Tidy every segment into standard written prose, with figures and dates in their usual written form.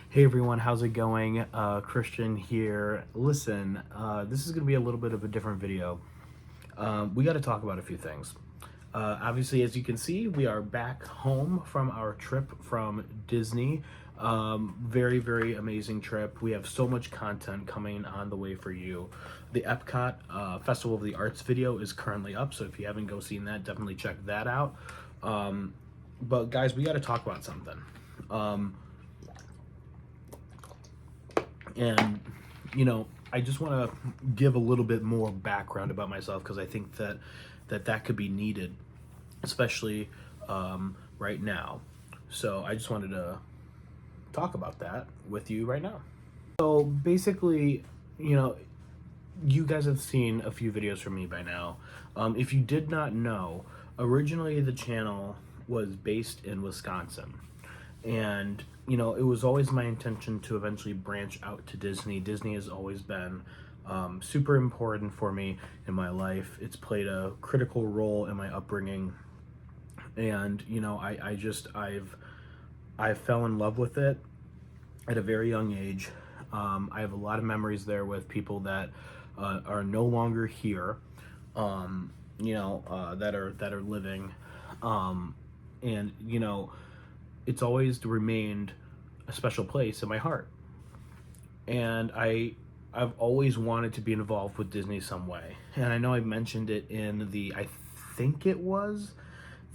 Hey everyone, how's it going? Christian here. Listen, this is going to be a little bit of a different video. We got to talk about a few things. Obviously, as you can see, we are back home from our trip from Disney. Very, very amazing trip. We have so much content coming on the way for you. The Epcot Festival of the Arts video is currently up, so if you haven't seen that, definitely check that out. But guys, we got to talk about something. And I just want to give a little bit more background about myself because I think that could be needed, especially right now. So I just wanted to talk about that with you right now. So basically, you guys have seen a few videos from me by now. If you did not know, originally the channel was based in Wisconsin. And it was always my intention to eventually branch out to Disney. Disney has always been super important for me in my life. It's played a critical role in my upbringing, and I fell in love with it at a very young age. I have a lot of memories there with people that are no longer here, that are living, and it's always remained a special place in my heart. And I've always wanted to be involved with Disney some way. And I know I mentioned it in I think it was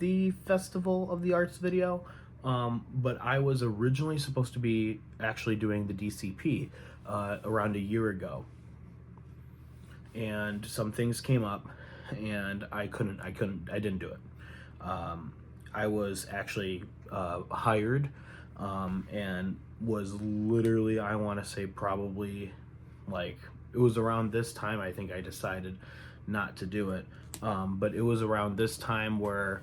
the Festival of the Arts video, but I was originally supposed to be actually doing the DCP around a year ago. And some things came up and I didn't do it. I was actually hired and was literally, I want to say probably it was around this time I think I decided not to do it. But it was around this time where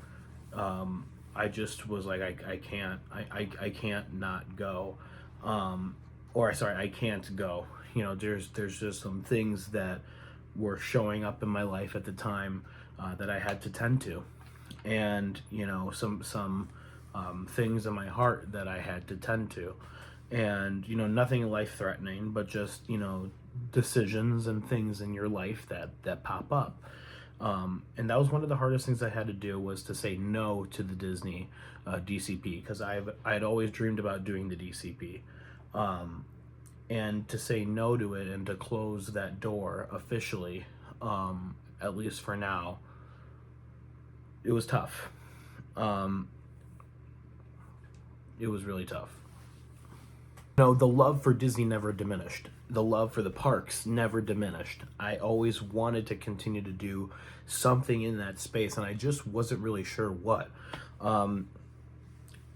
I just was like, I can't not go. I can't go. There's just some things that were showing up in my life at the time that I had to tend to. And some things in my heart that I had to tend to, and nothing life threatening, but just decisions and things in your life that pop up, and that was one of the hardest things I had to do, was to say no to the Disney DCP, because I had always dreamed about doing the DCP, and to say no to it and to close that door officially, at least for now. It was tough. It was really tough. The love for Disney never diminished. The love for the parks never diminished. I always wanted to continue to do something in that space, and I just wasn't really sure what. And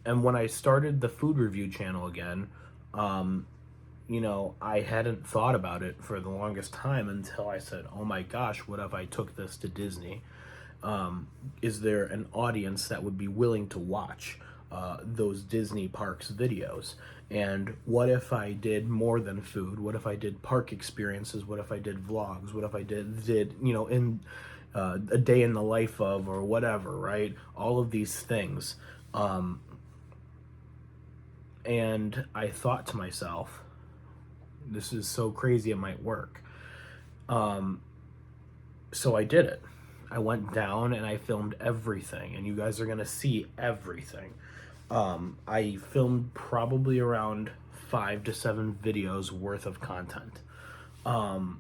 when I started the food review channel again, I hadn't thought about it for the longest time until I said, oh my gosh, what if I took this to Disney? Is there an audience that would be willing to watch those Disney parks videos? And what if I did more than food? What if I did park experiences? What if I did vlogs? What if I did in a day in the life of, or whatever, right? All of these things. And I thought to myself, this is so crazy, it might work. So I did it. I went down and I filmed everything, and you guys are gonna see everything. I filmed probably around 5 to 7 videos worth of content. And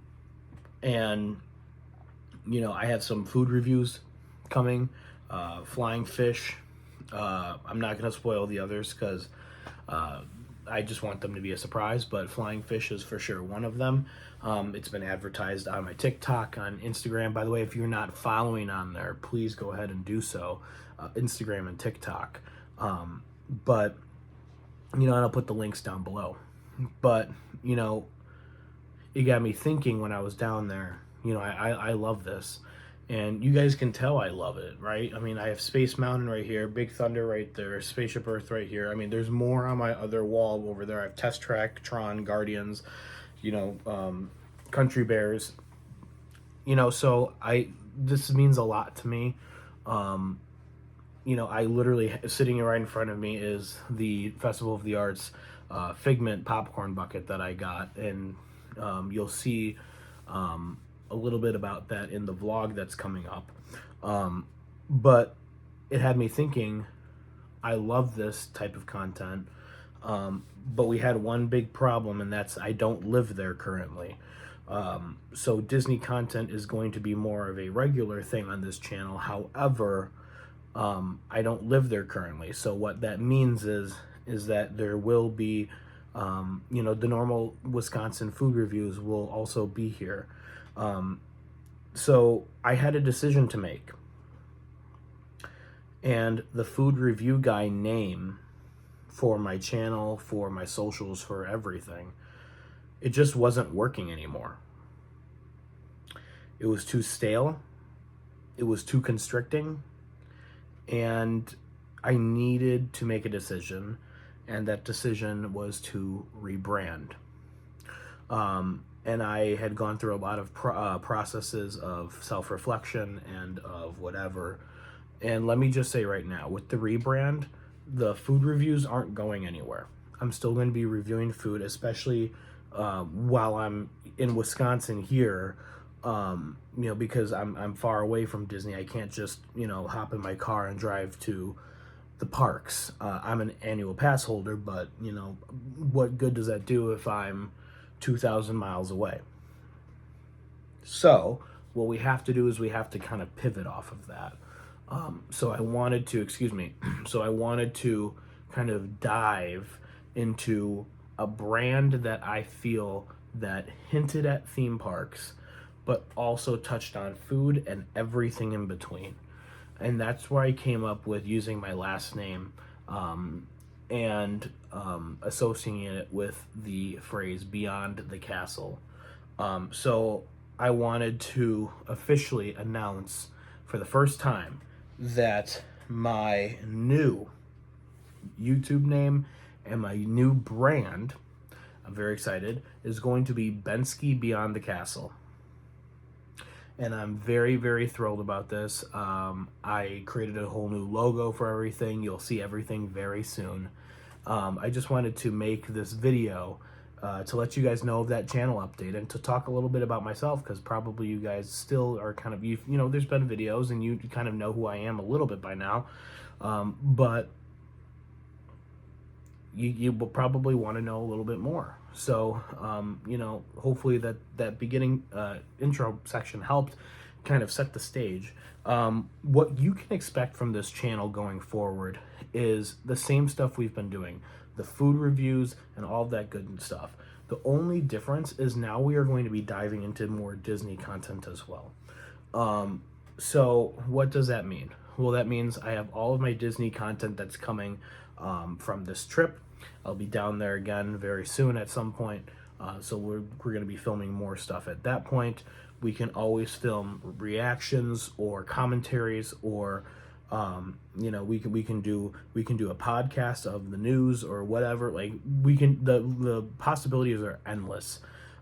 I have some food reviews coming, Flying Fish. I'm not gonna spoil the others because I just want them to be a surprise, but Flying Fish is for sure one of them. It's been advertised on my TikTok, on Instagram. By the way, if you're not following on there, please go ahead and do so. Instagram and TikTok. But and I'll put the links down below. But it got me thinking when I was down there. I love this, and you guys can tell I love it, right? I mean, I have Space Mountain right here, Big Thunder right there, Spaceship Earth right here. I mean, there's more on my other wall over there. I have Test Track, Tron, Guardians, Country Bears. So this means a lot to me. I literally, sitting right in front of me is the Festival of the Arts Figment popcorn bucket that I got, and you'll see a little bit about that in the vlog that's coming up. But it had me thinking, I love this type of content, but we had one big problem, and that's I don't live there currently. So Disney content is going to be more of a regular thing on this channel. However, I don't live there currently. So what that means is that there will be, the normal Wisconsin food reviews will also be here. So I had a decision to make. And the food review guy name for my channel, for my socials, for everything, it just wasn't working anymore. It was too stale. It was too constricting. And I needed to make a decision. And that decision was to rebrand. And I had gone through a lot of processes of self-reflection and of whatever. And let me just say right now, with the rebrand, the food reviews aren't going anywhere. I'm still going to be reviewing food, especially while I'm in Wisconsin here, because I'm far away from Disney. I can't just, hop in my car and drive to the parks. I'm an annual pass holder, but, what good does that do if I'm 2,000 miles away? So what we have to do is we have to kind of pivot off of that. So I wanted to kind of dive into a brand that I feel that hinted at theme parks, but also touched on food and everything in between. And that's where I came up with using my last name and associating it with the phrase Beyond the Castle. So I wanted to officially announce for the first time that my new YouTube name and my new brand, I'm very excited, is going to be Benske Beyond the Castle. And I'm very, very thrilled about this. I created a whole new logo for everything. You'll see everything very soon. I just wanted to make this video to let you guys know of that channel update and to talk a little bit about myself, because probably you guys still are kind of, there's been videos and you kind of know who I am a little bit by now, but you will probably want to know a little bit more. So, hopefully that beginning intro section helped kind of set the stage. What you can expect from this channel going forward is the same stuff we've been doing, the food reviews and all that good stuff. The only difference is now we are going to be diving into more Disney content as well. So what does that mean? Well, that means I have all of my Disney content that's coming from this trip. I'll be down there again very soon at some point. So we're going to be filming more stuff at that point. We can always film reactions or commentaries, or we can do a podcast of the news or whatever. Like, we can, the possibilities are endless.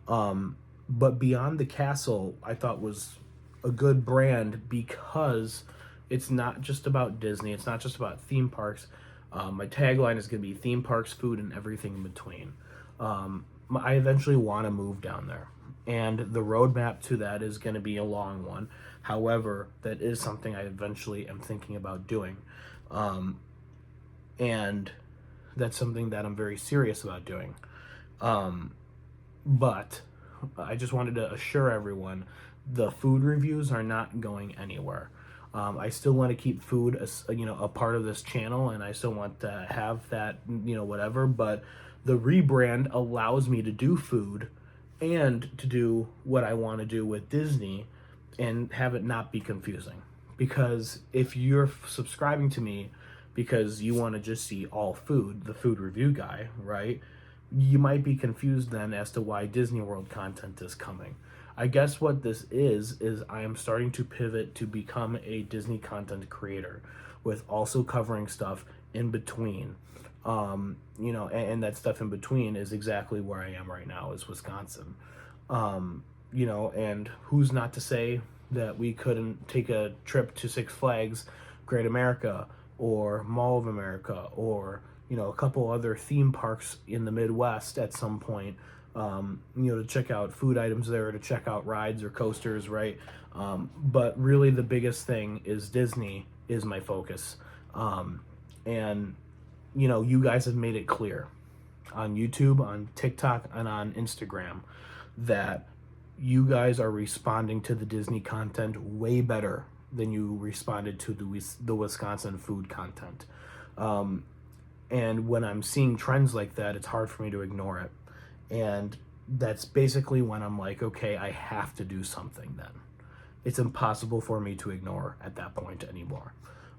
But Beyond the Castle, I thought, was a good brand because it's not just about Disney. It's not just about theme parks. My tagline is going to be theme parks, food, and everything in between. I eventually want to move down there, and the roadmap to that is going to be a long one. However, that is something I eventually am thinking about doing. And that's something that I'm very serious about doing. But I just wanted to assure everyone, the food reviews are not going anywhere. I still want to keep food as, a part of this channel, and I still want to have that, whatever, but the rebrand allows me to do food and to do what I want to do with Disney and have it not be confusing. Because if you're subscribing to me because you want to just see all food, the food review guy, right, you might be confused then as to why Disney World content is coming. I guess what this is I am starting to pivot to become a Disney content creator, with also covering stuff in between. And that stuff in between is exactly where I am right now, is Wisconsin. And who's not to say that we couldn't take a trip to Six Flags Great America or Mall of America or, a couple other theme parks in the Midwest at some point, to check out food items there, to check out rides or coasters, right? But really the biggest thing is Disney is my focus. And, you guys have made it clear on YouTube, on TikTok, and on Instagram that you guys are responding to the Disney content way better than you responded to the Wisconsin food content. And when I'm seeing trends like that, it's hard for me to ignore it. And that's basically when I'm like, okay, I have to do something then. It's impossible for me to ignore at that point anymore.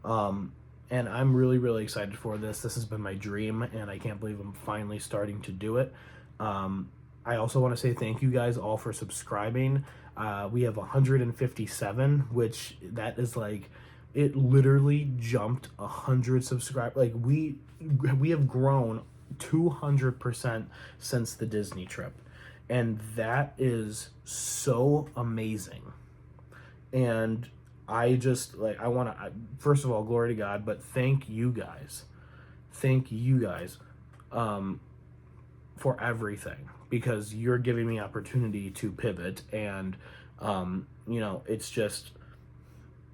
And I'm really, really excited for this. This has been my dream, and I can't believe I'm finally starting to do it. I also want to say thank you guys all for subscribing. We have 157, which that is like, it literally jumped 100 subscribers. Like we have grown 200% since the Disney trip. And that is so amazing. And I just I want to, first of all, glory to God, but thank you guys for everything, because you're giving me opportunity to pivot, and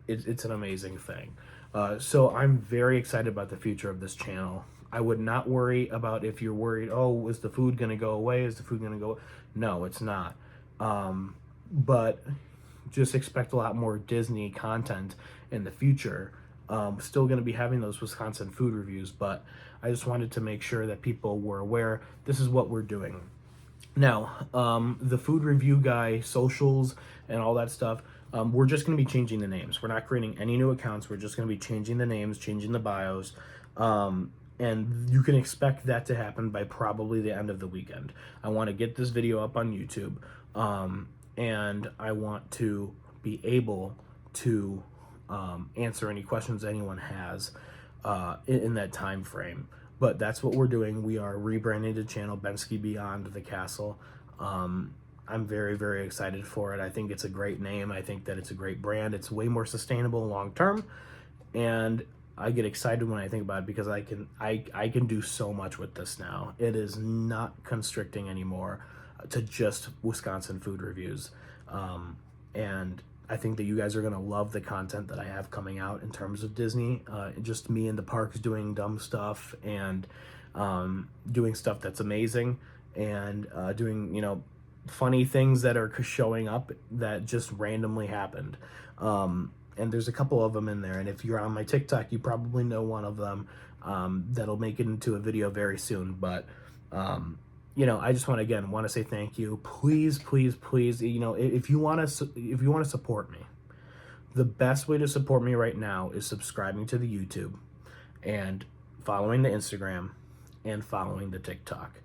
it's an amazing thing. So I'm very excited about the future of this channel. I would not worry about if you're worried, oh, is the food going to go away? Is the food going to go? No, it's not. But just expect a lot more Disney content in the future. Still going to be having those Wisconsin food reviews, but I just wanted to make sure that people were aware this is what we're doing. Now, the food review guy, socials, and all that stuff, we're just going to be changing the names. We're not creating any new accounts. We're just going to be changing the names, changing the bios. And you can expect that to happen by probably the end of the weekend. I want to get this video up on YouTube. And I want to be able to answer any questions anyone has in that time frame. But that's what we're doing. We are rebranding the channel Benske Beyond the Castle. I'm very, very excited for it. I think it's a great name. I think that it's a great brand. It's way more sustainable long term. And I get excited when I think about it, because I can do so much with this now. It is not constricting anymore to just Wisconsin food reviews. And I think that you guys are going to love the content that I have coming out in terms of Disney. Just me in the parks doing dumb stuff, and doing stuff that's amazing, and doing, funny things that are showing up that just randomly happened. And there's a couple of them in there. And if you're on my TikTok, you probably know one of them that'll make it into a video very soon. But I just want to say thank you. Please, please, please, if you want to support me, the best way to support me right now is subscribing to the YouTube, and following the Instagram, and following the TikTok.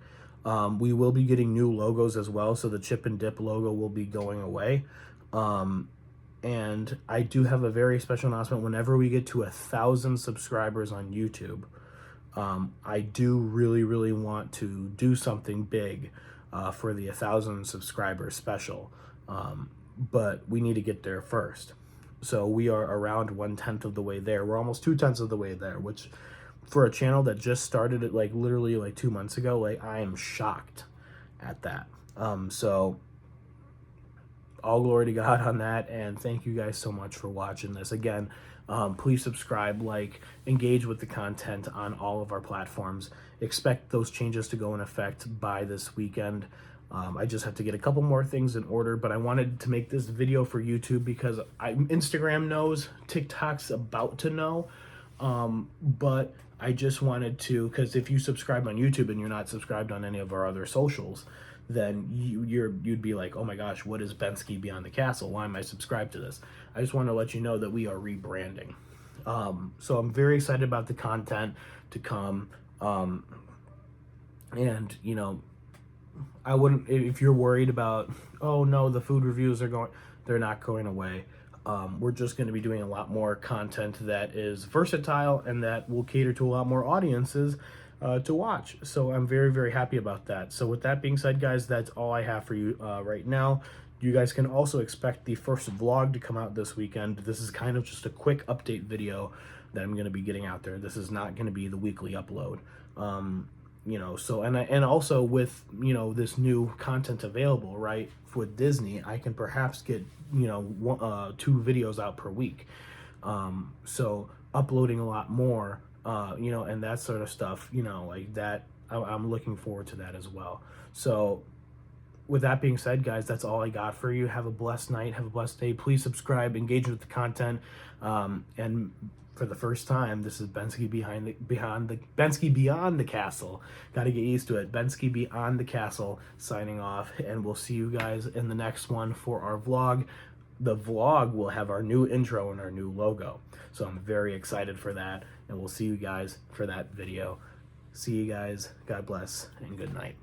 We will be getting new logos as well, so the Chip and Dip logo will be going away. And I do have a very special announcement. Whenever we get to 1,000 subscribers on YouTube, I do really, really want to do something big for the 1,000 subscribers special. But we need to get there first. So we are around 1/10 of the way there. We're almost 2/10 of the way there, which for a channel that just started it literally 2 months ago, I am shocked at that. So all glory to God on that, and thank you guys so much for watching this. Again, please subscribe, engage with the content on all of our platforms. Expect those changes to go in effect by this weekend. I just have to get a couple more things in order, but I wanted to make this video for YouTube because Instagram knows, TikTok's about to know, but I just wanted to, because if you subscribe on YouTube and you're not subscribed on any of our other socials, then you'd be like, oh my gosh, what is Benske Beyond the Castle? Why am I subscribed to this? I just want to let you know that we are rebranding. So I'm very excited about the content to come. And I wouldn't, if you're worried about, oh no, the food reviews they're not going away. We're just going to be doing a lot more content that is versatile and that will cater to a lot more audiences to watch. So I'm very, very happy about that. So with that being said, guys, that's all I have for you right now. You guys can also expect the first vlog to come out this weekend. This is kind of just a quick update video that I'm going to be getting out there. This is not going to be the weekly upload. You know, so and also with, you know, this new content available, right, with Disney, I can perhaps get, you know, 2 videos out per week. So uploading a lot more, you know, and that sort of stuff, you know, like that, I'm looking forward to that as well. So with that being said, guys, that's all I got for you. Have a blessed night. Have a blessed day. Please subscribe, engage with the content, and for the first time, this is Benske Benske Beyond the Castle. Got to get used to it. Benske Beyond the Castle signing off, and we'll see you guys in the next one for our vlog. The vlog will have our new intro and our new logo, so I'm very excited for that, and we'll see you guys for that video. See you guys. God bless and good night.